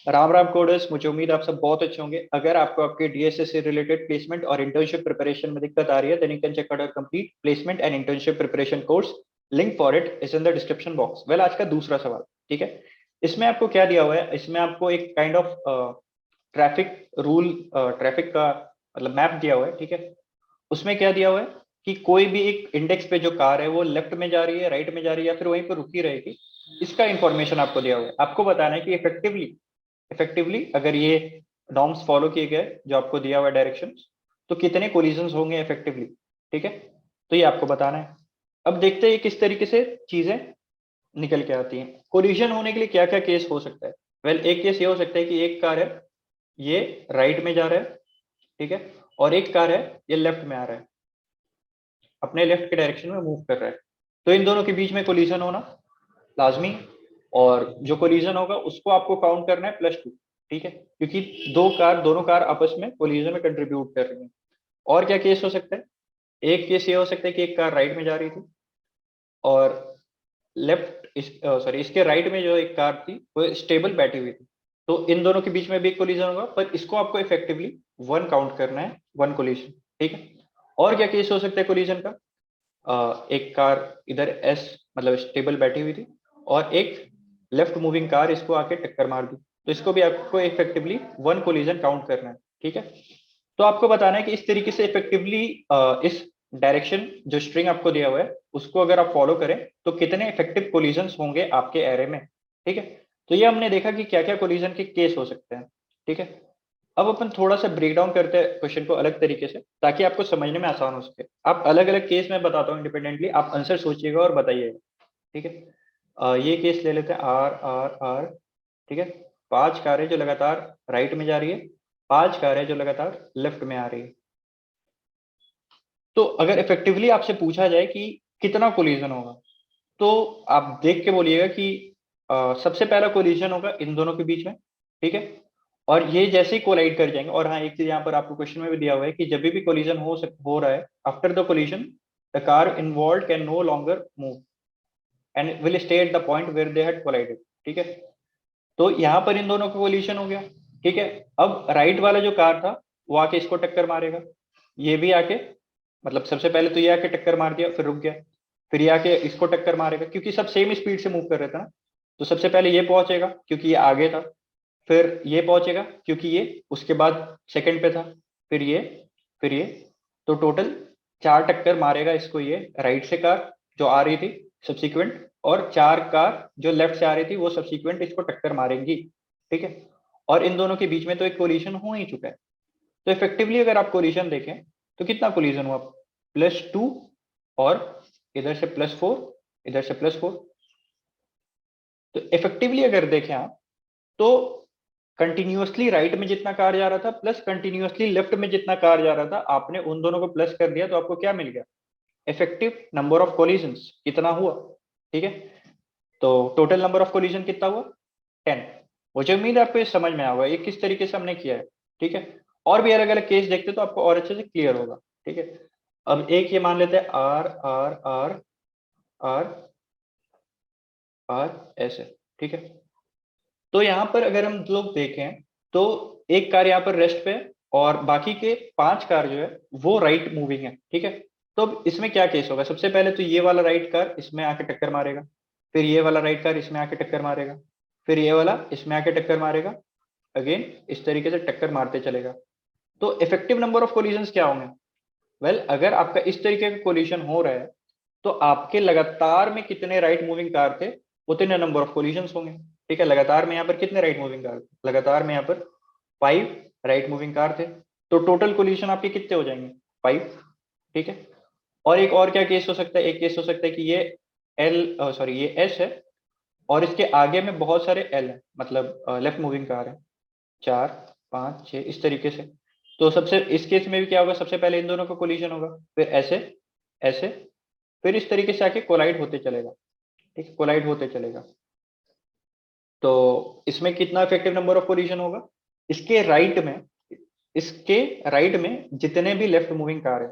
Ram Ram coders, मुझे उम्मीद आप सब बहुत अच्छे होंगे। अगर आपको आपके डीएसएस से रिलेटेड प्लेसमेंट और इंटर्नशिप प्रिपरेशन में दिक्कत आ रही है, then you can check out our complete placement and internship preparation course. Link for it is in the description box. Well, आज का दूसरा सवाल, ठीक है। इसमें आपको क्या दिया हुआ है? इसमें आपको एक kind of traffic rule, traffic का मतलब मैप दिया हुआ है, ठीक है। उसमें क्या दिया हुआ है कि कोई भी एक इंडेक्स पे जो कार है वो लेफ्ट में जा रही है, राइट में जा रही है, या फिर वहीं पर रुकी रहेगी। इसका इंफॉर्मेशन आपको दिया हुआ है। आपको बताना है कि इफेक्टिवली अगर ये नॉर्म्स फॉलो किए गए जो आपको दिया हुआ डायरेक्शन, तो कितने कोलिजन्स होंगे इफेक्टिवली, ठीक है। तो ये आपको बताना है। अब देखते हैं किस तरीके से चीजें निकल के आती हैं। कोलिजन होने के लिए क्या क्या केस हो सकता है? वेल, एक केस ये हो सकता है कि एक कार है, ये राइट में जा रहा है, ठीक है, और एक कार है, ये लेफ्ट में आ रहा है, अपने लेफ्ट के डायरेक्शन में मूव कर रहा है। तो इन दोनों के बीच में कोलिजन होना लाजमी, और जो कोलिजन होगा उसको आपको काउंट करना है +2, ठीक है, क्योंकि दोनों कार आपस में कोलिजन में कंट्रीब्यूट कर रही हैं। और क्या केस हो सकता है? एक केस ये हो सकता है कि एक कार राइट में जा रही थी और इसके राइट में जो एक कार थी वो स्टेबल बैठी हुई थी। तो इन दोनों के बीच में भी एक कोलिजन होगा, पर इसको आपको इफेक्टिवली 1 काउंट करना है, 1 कोलिजन, ठीक है। और क्या केस हो सकता है कोलिजन का? एक कार इधर एस मतलब स्टेबल बैठी हुई थी और एक लेफ्ट मूविंग कार इसको आके टक्कर मार दी, तो इसको भी आपको इफेक्टिवली 1 कोलिजन काउंट करना है, ठीक है। तो आपको बताना है कि इस तरीके से इफेक्टिवली इस डायरेक्शन जो स्ट्रिंग आपको दिया हुआ है उसको अगर आप फॉलो करें तो कितने इफेक्टिव कोलिजन होंगे आपके एरे में, ठीक है। तो ये हमने देखा कि क्या क्या कोलिजन के केस हो सकते हैं, ठीक है। अब अपन थोड़ा सा ब्रेक डाउन करते हैं क्वेश्चन को अलग तरीके से, ताकि आपको समझने में आसान हो सके। आप अलग अलग केस में बताता हूँ इंडिपेंडेंटली, आप आंसर सोचिएगा और बताइएगा, ठीक है। ये केस ले लेते हैं, आर आर आर, ठीक है। 5 कारें जो लगातार राइट में जा रही है, 5 कारें जो लगातार लेफ्ट में आ रही है। तो अगर इफेक्टिवली आपसे पूछा जाए कि कितना कोलिजन होगा, तो आप देख के बोलिएगा कि सबसे पहला कोलिजन होगा इन दोनों के बीच में, ठीक है। और ये जैसे ही कोलाइड कर जाएंगे, और हाँ, एक चीज यहाँ पर आपको क्वेश्चन में भी दिया हुआ है कि जब भी कोलिजन हो रहा है, after the collision the car involved can no longer move and will stay at the point where they had collided, ठीक है। तो यहाँ पर इन दोनों का कोलिजन हो गया, ठीक है। अब राइट वाला जो कार था वो आके इसको टक्कर मारेगा, ये भी आके, मतलब सबसे पहले तो ये आके टक्कर मार दिया, फिर रुक गया, फिर ये आके इसको टक्कर मारेगा, क्योंकि सब सेम स्पीड से मूव कर रहे थे ना। तो सबसे पहले ये पहुंचेगा क्योंकि ये आगे था, फिर ये पहुंचेगा क्योंकि ये उसके बाद सेकंड पे था, फिर ये, फिर ये। तो टोटल 4 टक्कर मारेगा इसको ये राइट से कार जो आ रही थी सब्सिक्वेंट, और 4 कार जो लेफ्ट से आ रही थी वो सब्सिक्वेंट इसको टक्कर मारेंगी, ठीक है। और इन दोनों के बीच में तो एक कोलिजन हो ही चुका है। तो इफेक्टिवली अगर आप कोलिजन देखें तो कितना कोलिजन हुआ? +2, और इधर से +4, इधर से +4। तो इफेक्टिवली अगर देखें आप, तो कंटिन्यूअसली राइट में जितना कार जा रहा था प्लस कंटिन्यूअसली लेफ्ट में जितना कार जा रहा था, आपने उन दोनों को प्लस कर दिया, तो आपको क्या मिल गया? इफेक्टिव नंबर ऑफ कोलिजन्स कितना हुआ, ठीक है। तो टोटल नंबर ऑफ कोलिजन कितना हुआ? 10। मुझे उम्मीद है आपको ये समझ में आएगा ये किस तरीके से हमने किया है, ठीक है। और भी अलग अलग केस देखते तो आपको और अच्छे से क्लियर होगा, ठीक है। अब एक ये मान लेते हैं R R R R R ऐसे, ठीक है। तो यहाँ पर अगर हम लोग देखें तो एक कार यहाँ पर रेस्ट पे है, और बाकी के 5 कार जो है वो राइट मूविंग है, ठीक है। तो अब इसमें क्या केस होगा? सबसे पहले तो ये वाला राइट कार इसमें आके टक्कर मारेगा, फिर ये वाला राइट कार इसमें आके टक्कर मारेगा, फिर ये वाला इसमें आके टक्कर मारेगा, अगेन इस तरीके से टक्कर मारते चलेगा। तो इफेक्टिव नंबर ऑफ कोलिजन्स क्या होंगे? वेल, अगर आपका इस तरीके का कोलिजन हो रहा है, तो आपके लगातार में कितने राइट मूविंग कार थे उतने नंबर ऑफ कोलिजन्स होंगे, ठीक है। लगातार में यहाँ पर कितने राइट मूविंग कार थे? लगातार में यहाँ पर 5 राइट मूविंग कार थे। तो टोटल कोलिजन आपके कितने हो जाएंगे? 5, ठीक है। और एक और क्या केस हो सकता है? एक केस हो सकता है कि ये ये एस है और इसके आगे में बहुत सारे एल है, मतलब लेफ्ट मूविंग कार है, 4 5 6 इस तरीके से। तो सबसे इस केस में भी क्या होगा? सबसे पहले इन दोनों का कोलिजन होगा, फिर ऐसे ऐसे, फिर इस तरीके से आके कोलाइड होते चलेगा, ठीक है, कोलाइड होते चलेगा। तो इसमें कितना इफेक्टिव नंबर ऑफ कोलिजन होगा? इसके राइट में, इसके राइट में जितने भी लेफ्ट मूविंग कार है,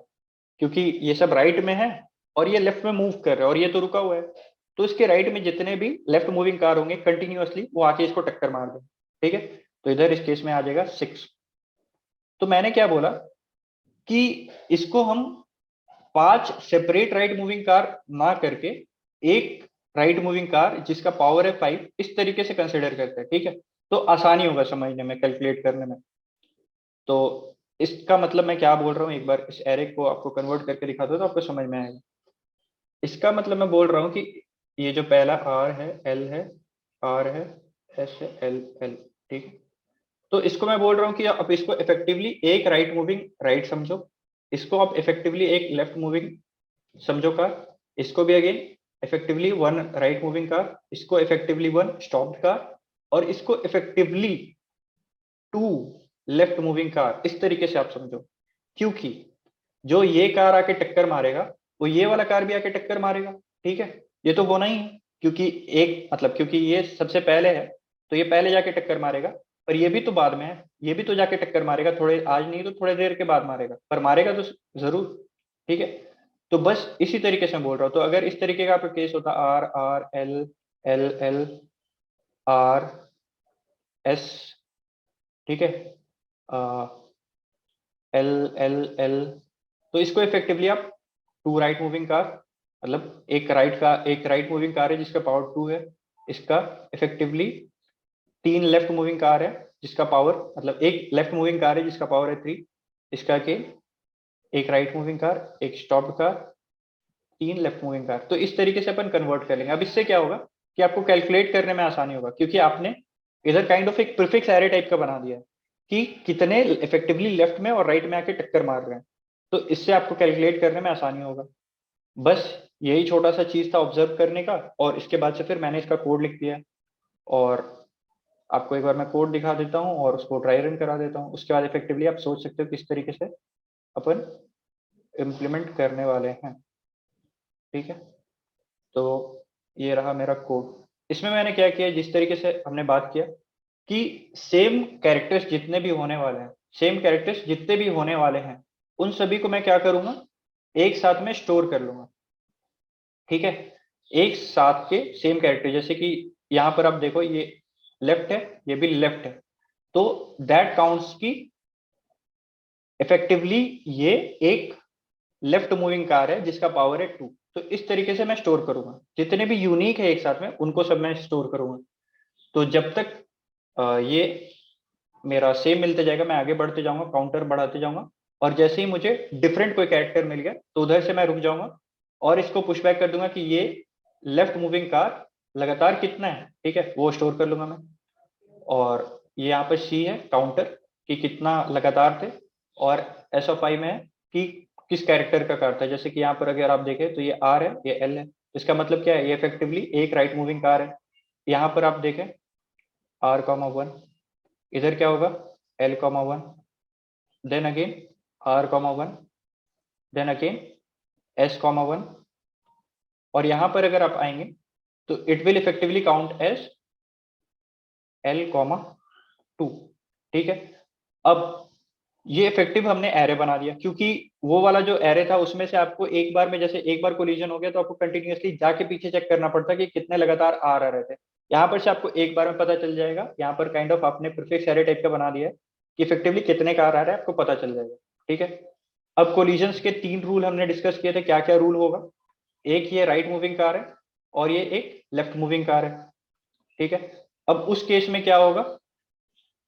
क्योंकि ये सब राइट में है और ये लेफ्ट में मूव कर रहा है और ये तो रुका हुआ है, तो इसके राइट में जितने भी लेफ्ट मूविंग कार होंगे कंटिन्यूअसली वो आके इसको टक्कर मार दें, ठीक है। तो इधर इस केस में आ जाएगा 6। तो मैंने क्या बोला कि इसको हम 5 सेपरेट राइट मूविंग कार ना करके एक राइट मूविंग कार जिसका पावर है 5 इस तरीके से कंसिडर करते हैं, ठीक है। तो आसानी होगा समझने में, कैलकुलेट करने में। तो इसका मतलब मैं क्या बोल रहा हूँ, एक बार इस एरे को आपको कन्वर्ट करके दिखा दो तो आपको समझ में आएगा। इसका मतलब मैं बोल रहा हूँ कि ये जो पहला आर है, एल है, आर है, एस है, एल एल, ठीक है। तो इसको मैं बोल रहा हूँ कि आप इसको इफेक्टिवली एक राइट मूविंग राइट समझो, इसको आप इफेक्टिवली एक लेफ्ट मूविंग समझो कार, इसको भी again effectively one right moving car, इसको इफेक्टिवली वन स्टॉप्ड कार, और इसको effectively two left moving car, इस तरीके से आप समझो। क्योंकि जो ये कार आके टक्कर मारेगा वो ये वाला कार भी आके टक्कर मारेगा, ठीक है। ये तो होना ही है, क्योंकि एक मतलब क्योंकि ये सबसे पहले है तो ये पहले जाके टक्कर मारेगा, पर ये भी तो बाद में है, ये भी तो जाके टक्कर मारेगा, थोड़े आज नहीं तो थोड़े देर के बाद मारेगा, पर मारेगा तो जरूर, ठीक है। तो बस इसी तरीके से मैं बोल रहा हूँ। तो अगर इस तरीके का आपका केस होता R R L L L R S, ठीक है, एल एल एल, तो इसको इफेक्टिवली आप टू राइट मूविंग कार, मतलब एक राइट मूविंग कार है जिसका पावर 2 है, इसका इफेक्टिवली 3 लेफ्ट मूविंग कार है जिसका पावर, मतलब एक लेफ्ट मूविंग कार है जिसका पावर है 3, इसका के एक राइट मूविंग कार, एक stopped car, 3 left moving car. तो इस तरीके से अपन कन्वर्ट कर लेंगे। अब इससे क्या होगा कि आपको कैलकुलेट करने में आसानी होगा, क्योंकि आपने इधर काइंड ऑफ एक प्रीफिक्स एरे टाइप का बना दिया है कि कितने इफेक्टिवली लेफ्ट में और राइट में आके टक्कर मार रहे हैं। तो इससे आपको कैलकुलेट करने में आसानी होगा। बस यही छोटा सा चीज था ऑब्जर्व करने का, और इसके बाद से फिर मैंने इसका कोड लिख दिया। और आपको एक बार मैं कोड दिखा देता हूँ और उसको ट्राई रन करा देता हूँ, उसके बाद इफेक्टिवली आप सोच सकते हो किस तरीके से अपन इम्प्लीमेंट करने वाले हैं, ठीक है। तो ये रहा मेरा कोड। इसमें मैंने क्या किया, जिस तरीके से हमने बात किया कि सेम कैरेक्टर्स जितने भी होने वाले हैं, सेम कैरेक्टर्स जितने भी होने वाले हैं, उन सभी को मैं क्या करूंगा, एक साथ में स्टोर कर लूंगा, ठीक है। एक साथ के सेम कैरेक्टर, जैसे कि यहां पर आप देखो ये लेफ्ट है, ये भी लेफ्ट है, तो दैट काउंट्स की इफेक्टिवली ये एक लेफ्ट मूविंग कार है जिसका पावर है 2। तो इस तरीके से मैं स्टोर करूंगा, जितने भी यूनिक है एक साथ में उनको सब मैं स्टोर करूंगा। तो जब तक ये मेरा सेम मिलते जाएगा मैं आगे बढ़ते जाऊंगा, काउंटर बढ़ाते जाऊंगा, और जैसे ही मुझे डिफरेंट कोई कैरेक्टर मिल गया तो उधर से मैं रुक जाऊंगा और इसको पुशबैक कर दूंगा कि ये लेफ्ट मूविंग कार लगातार कितना है, ठीक है, वो स्टोर कर लूंगा मैं। और ये यहाँ पर सी है काउंटर कि कितना लगातार थे, और एस ऑफ आई में है कि किस कैरेक्टर का कार था। जैसे कि यहाँ पर अगर आप देखें तो ये आर है, ये एल है, इसका मतलब क्या है, ये इफेक्टिवली एक राइट मूविंग कार है। यहाँ पर आप देखें आर कॉमा वन, इधर क्या होगा L comma one, then again R comma one, then again S comma one, और यहां पर अगर आप आएंगे तो it will effectively count as L comma two, ठीक है। अब ये इफेक्टिव हमने एरे बना दिया, क्योंकि वो वाला जो एरे था उसमें से आपको एक बार में, जैसे एक बार कोलिजन हो गया तो आपको कंटिन्यूअसली जाके पीछे चेक करना पड़ता कि कितने लगातार आ रहे थे। यहाँ पर से आपको एक बार में पता चल जाएगा, यहाँ पर काइंड ऑफ आपने प्रीफिक्स एरे टाइप का बना दिया है कि इफेक्टिवली कितने कार आ रहे हैं आपको पता चल जाएगा, ठीक है। अब कोलिजन्स के 3 रूल हमने डिस्कस किए थे, क्या क्या रूल होगा, एक ये राइट मूविंग कार है और ये एक लेफ्ट मूविंग कार है, ठीक है। अब उस केस में क्या होगा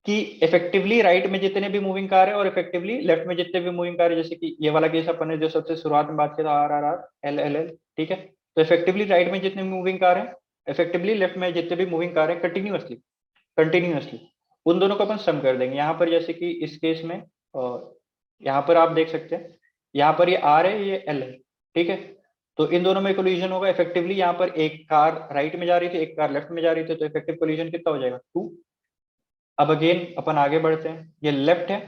कि इफेक्टिवली राइट में जितने भी मूविंग कार है और इफेक्टिवली लेफ्ट में जितने भी मूविंग कार है, जैसे कि ये वाला केस अपन ने जो सबसे शुरुआत में बात किया था R R R L L L, ठीक है। तो इफेक्टिवली राइट में जितने भी मूविंग कार है, इफेक्टिवली लेफ्ट में जितने भी मूविंग कार है, कंटिन्यूअसली कंटिन्यूअसली उन दोनों को अपन सम कर देंगे। यहाँ पर जैसे कि इस केस में यहाँ पर आप देख सकते हैं, यहाँ पर ये आर है, ये एल है, ठीक है। तो इन दोनों में कोलिजन होगा इफेक्टिवली, यहाँ पर एक कार राइट में जा रही थी, एक कार लेफ्ट में जा रही थी, तो इफेक्टिव कोलिजन कितना हो जाएगा 2। अब अगेन अपन आगे बढ़ते हैं, ये लेफ्ट है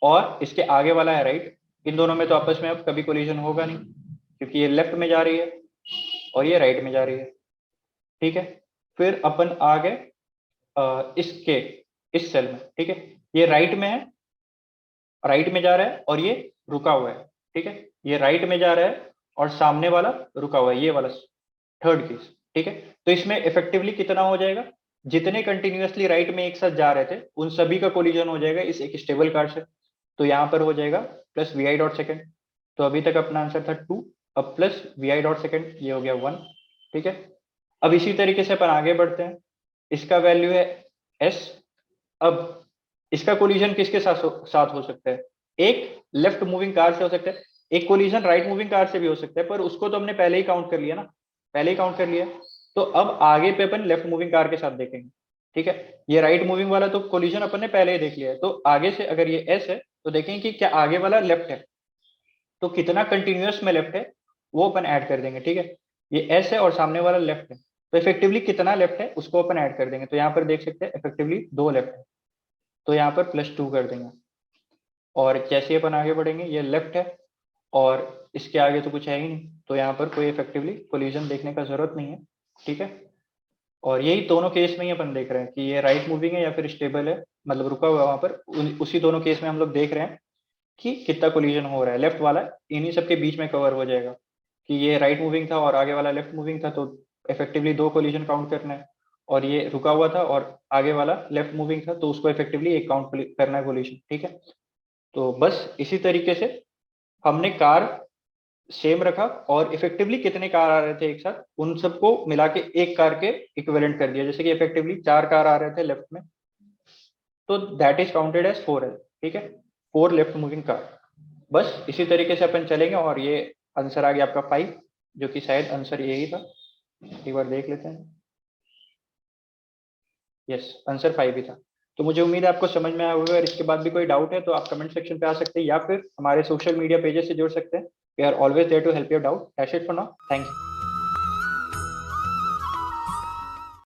और इसके आगे वाला है राइट, इन दोनों में तो आपस में अब कभी कोलिजन होगा नहीं, क्योंकि ये लेफ्ट में जा रही है और ये राइट में जा रही है, ठीक है। फिर अपन आ गए इसके इस सेल में, ठीक है, ये राइट में है, राइट में जा रहा है और ये रुका हुआ है, ठीक है, ये राइट में जा रहा है और सामने वाला रुका हुआ है, ये वाला थर्ड केस, ठीक है। तो इसमें इफेक्टिवली कितना हो जाएगा, जितने कंटिन्यूअसली राइट में एक साथ जा रहे थे उन सभी का कोलिजन हो जाएगा इस एक स्टेबल कार से। तो यहाँ पर हो जाएगा plus V I dot second. तो अभी तक अपना आंसर था 2, अब plus V I dot second, ये हो गया 1। ठीक है, अब इसी तरीके से अपन आगे बढ़ते हैं। इसका वैल्यू है एस। अब इसका कोलिजन किसके साथ हो सकता है? एक लेफ्ट मूविंग कार से हो सकता है, एक कोलिजन राइट मूविंग कार से भी हो सकता है, पर उसको तो हमने पहले ही काउंट कर लिया ना, पहले ही काउंट कर लिया। तो अब आगे पे अपन लेफ्ट मूविंग कार के साथ देखेंगे। ठीक है, ये राइट मूविंग वाला तो कोलिजन अपन ने पहले ही देख लिया है, तो आगे से अगर ये एस है तो देखेंगे कि क्या आगे वाला लेफ्ट है, तो कितना कंटिन्यूअस में लेफ्ट है वो अपन ऐड कर देंगे। ठीक है, ये एस है और सामने वाला लेफ्ट है, तो इफेक्टिवली कितना लेफ्ट है उसको अपन ऐड कर देंगे। तो यहाँ पर देख सकते हैं इफेक्टिवली 2 लेफ्ट है, तो यहाँ पर +2 कर देंगे। और जैसे अपन आगे बढ़ेंगे ये लेफ्ट है और इसके आगे तो कुछ है ही नहीं, तो यहाँ पर कोई इफेक्टिवली कोलिजन देखने का जरूरत नहीं है। ठीक है, और यही दोनों केस में ही अपन देख रहे हैं कि ये राइट मूविंग है या फिर स्टेबल है, मतलब रुका हुआ है वहां पर। उसी दोनों केस में हम लोग देख रहे हैं कि कितना कोलिजन हो रहा है। लेफ्ट वाला इन्हीं सबके बीच में कवर हो जाएगा कि ये राइट मूविंग था और आगे वाला लेफ्ट मूविंग था, तो इफेक्टिवली 2 कोलिजन काउंट करना है। और ये रुका हुआ था और आगे वाला लेफ्ट मूविंग था, तो उसको इफेक्टिवली एक काउंट करना है कोलिजन। ठीक है, तो बस इसी तरीके से हमने कार सेम रखा और इफेक्टिवली कितने कार आ रहे थे एक साथ उन सबको मिला के एक कार के इक्विवेलेंट कर दिया। जैसे कि इफेक्टिवली 4 कार आ रहे थे लेफ्ट में, तो that is counted as 4L। ठीक है, 4 लेफ्ट मूविंग कार। बस इसी तरीके से अपन चलेंगे और ये आंसर आ गया आपका 5, जो कि शायद आंसर यही था। एक बार देख लेते हैं। यस, आंसर 5 ही था। तो मुझे उम्मीद है आपको समझ में आया होगा। अगर इसके बाद भी कोई डाउट है तो आप कमेंट सेक्शन पे आ सकते हैं या फिर हमारे सोशल मीडिया पेजेस से जुड़ सकते हैं। We are always there to help your doubt. That's it for now, thank you.